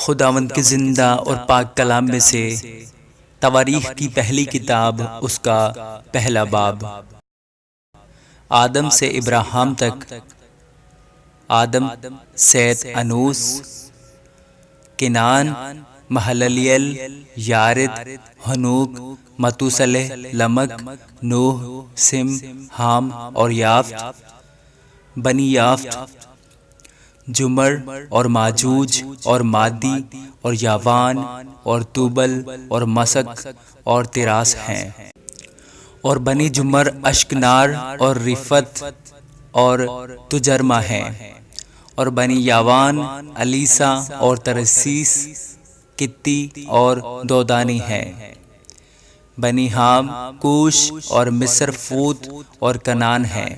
خداوند کے زندہ اور پاک کلام میں سے تواریخ کی پہلی کتاب، اس کا پہلا باب۔ آدم سے ابراہیم تک۔ آدم، سیت، انوس، کنعان، مہللیل، یارد، ہنوک، متوسلح، لمک، نوح، سم، حام اور یافت۔ بنی یافت جمر اور ماجوج اور مادی اور یاوان اور توبل اور مسک اور تراس ہیں۔ اور بنی جمر اشکنار اور رفت اور تجرمہ ہیں۔ اور بنی یاوان علیسا اور ترسیس، کتی اور دودانی ہیں۔ بنی حام کوش اور مصر، فوت اور کنعان ہیں۔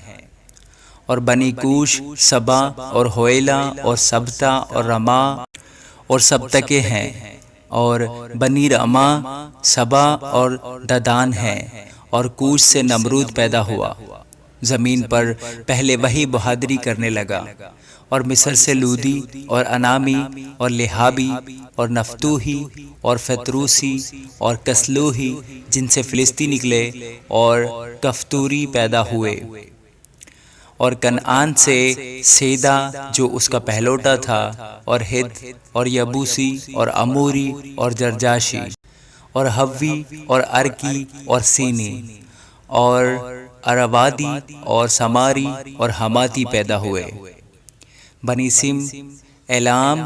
اور بنی کوش سبا اور ہویلا اور سبتا اور رما اور سبتکے ہیں۔ اور بنی رما سبا اور ددان ہیں۔ اور کوش سے نمرود پیدا ہوا، زمین پر پہلے وہی بہادری کرنے لگا۔ اور مصر سے لودی اور انامی اور لہابی اور نفتوہی اور فتروسی اور کسلوہی، جن سے فلسطی نکلے، اور کفتوری پیدا ہوئے۔ اور کنعان سے سیدا جو اس کا پہلوٹا تھا، اور ہت اور یبوسی اور اموری اور جرجاشی، اور ہوی اور ارکی اور سینی، اور اروادی اور سماری اور حماتی پیدا ہوئے۔ بنی سم ایلام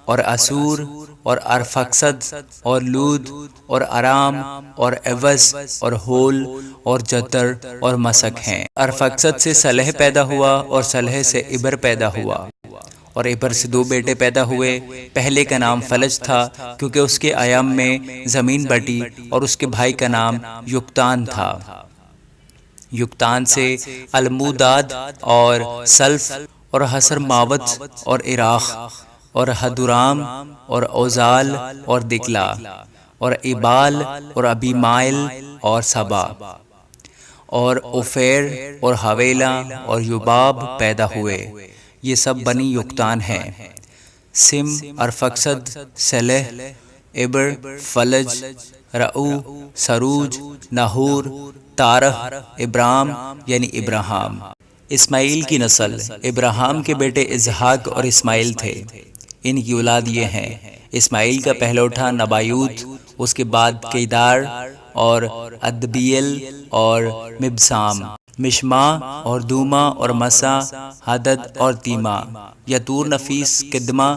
اور اسور اور ارفکسد اور لود اور ارام اور عوض اور ہول اور جتر اور مسک ہیں۔ ارفکسد سے سلح پیدا ہوا، اور سلح سے عبر پیدا ہوا۔ اور عبر سے دو بیٹے پیدا ہوئے۔ پہلے کا نام فلج تھا، کیونکہ اس کے ایام میں زمین بٹی، اور اس کے بھائی کا نام یکتان تھا۔ یکتان سے الموداد اور سلف اور حسر ماوت اور عراق اور حدورام اور اوزال اور دکلا اور ایبال اور ابیمائل اور سبا اور اوفیر اور حویلا اور یوباب پیدا ہوئے۔ یہ سب بنی یکتان ہیں۔ سم، ارفکسد، سلح، عبر، فلج، رعو، سروج، ناہور، تارح، ابرام یعنی ابراہام۔ اسماعیل کی نسل۔ ابراہام کے بیٹے اسحاق اور اسماعیل تھے۔ ان کی اولاد یہ ہیں: اسماعیل کا پہلوٹا نبایوت، اس کے بعد کیدار اور ادبیل اور مبسام، مشما اور دوما اور مسا، حدد اور تیما، یتور، نفیس، کدما،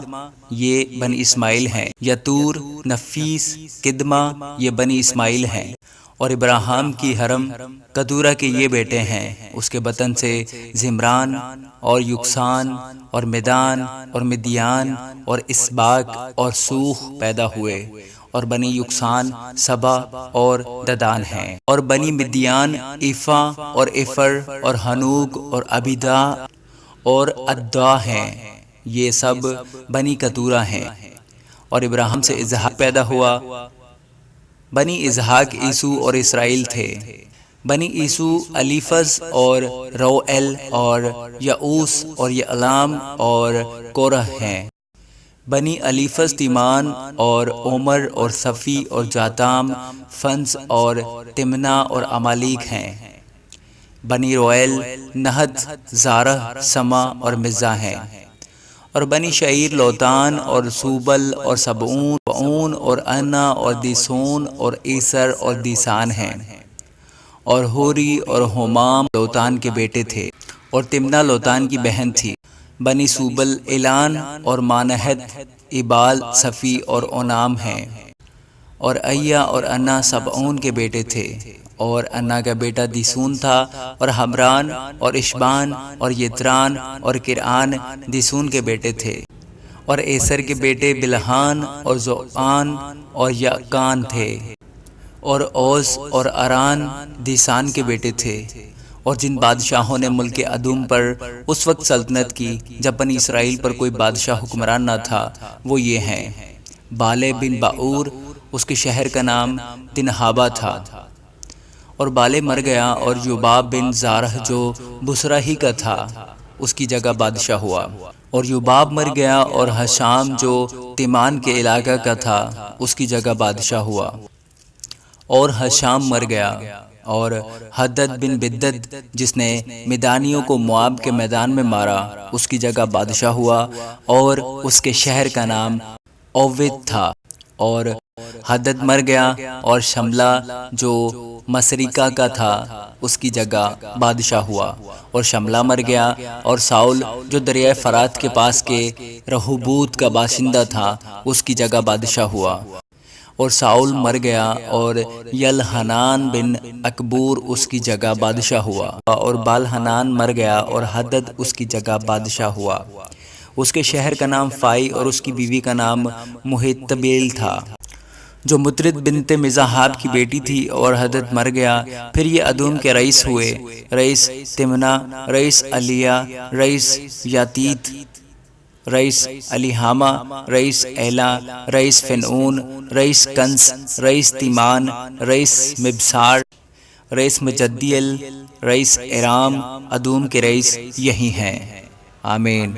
یہ بنی اسماعیل ہیں۔ یتور، نفیس، کدما، یہ بنی اسماعیل ہیں۔ اور ابراہام کی حرم کدورہ کے یہ بیٹے ہیں: اس کے بطن سے زمران اور یکسان اور مدان اور مدیان اور اسباق اور سوخ پیدا ہوئے۔ اور بنی یکسان سبا اور ددان ہیں۔ اور بنی مدیان ایفا اور افر اور ہنوک اور ابیدا اور ادا ہیں۔ یہ سب بنی کدورہ ہیں۔ اور ابراہیم سے اسحاق پیدا ہوا۔ بنی اسحاق عیسو اور اسرائیل تھے۔ بنی عیسو الیفز اور روئیل اور یعوس اور یعلام اور کورہ ہیں۔ بنی الیفز تیمان اور عمر اور صفی اور جاتام، فنس اور تمنا اور عمالیق ہیں۔ بنی روئیل نہد، زارہ، سما اور مزا ہیں۔ اور بنی شعیر لوتان اور سوبل اور سبعون اور انا اور دیسون اور ایسر اور دیسان ہیں۔ اور ہوری اور ہومام لوتان کے بیٹے تھے، اور تمنا لوتان کی بہن تھی۔ بنی سوبل اعلان اور مانحت، ایبال، صفی اور اونام ہیں۔ اور ایا اور انا سبعون کے بیٹے تھے۔ اور انا کا بیٹا دیسون تھا۔ اور حمران اور اشبان اور یتران اور کرعان دیسون کے بیٹے تھے۔ اور ایسر کے بیٹے بلہان اور زوآن اور یعقان تھے۔ اور اوز اور اران دیسان کے بیٹے تھے۔ اور جن بادشاہوں نے ملک ادوم پر اس وقت سلطنت کی جب بنی اسرائیل پر کوئی بادشاہ حکمران نہ تھا، وہ یہ ہیں: بالے بن باور، اس کے شہر کا نام دنہابا تھا۔ اور بالے مر گیا، اور یوباب بن زارہ جو بصرہ ہی کا تھا، اس کی جگہ بادشاہ ہوا۔ اور یوباب مر گیا اور حشام جو تیمان کے علاقہ کا تھا اس کی جگہ بادشاہ ہوا۔ اور حشام مر گیا اور حدد بن بدد جس نے میدانیوں کو مواب کے میدان میں مارا اس کی جگہ بادشاہ ہوا، اور اس کے شہر کا نام اوت تھا۔ اور حدد مر گیا اور شملہ جو مسریکہ کا تھا اس کی جگہ بادشاہ ہوا، اور شملہ مر گیا اور ساؤل جو دریائے فرات کے پاس کے رہوبوت کا باشندہ تھا اس کی جگہ بادشاہ ہوا۔ اور ساؤل مر گیا اور یلحنان بن اکبور اس کی جگہ بادشاہ ہوا، اور بالحنان مر گیا اور حدد اس کی جگہ بادشاہ ہوا۔ اس کے شہر کا نام فائی اور اس کی بیوی کا نام محتبیل تھا جو مطرد بنت مزاحاب کی بیٹی تھی۔ اور حدد مر گیا۔ پھر یہ ادوم کے رئیس ہوئے، رئیس تمنا، رئیس الیہ، رئیس یاتیت، رئیس الیہامہ، رئیس ایلا، رئیس فنعون، رئیس کنس، رئیس تیمان، رئیس مبسار، رئیس مجدیل، رئیس ارام۔ ادوم کے رئیس یہی ہیں۔ آمین۔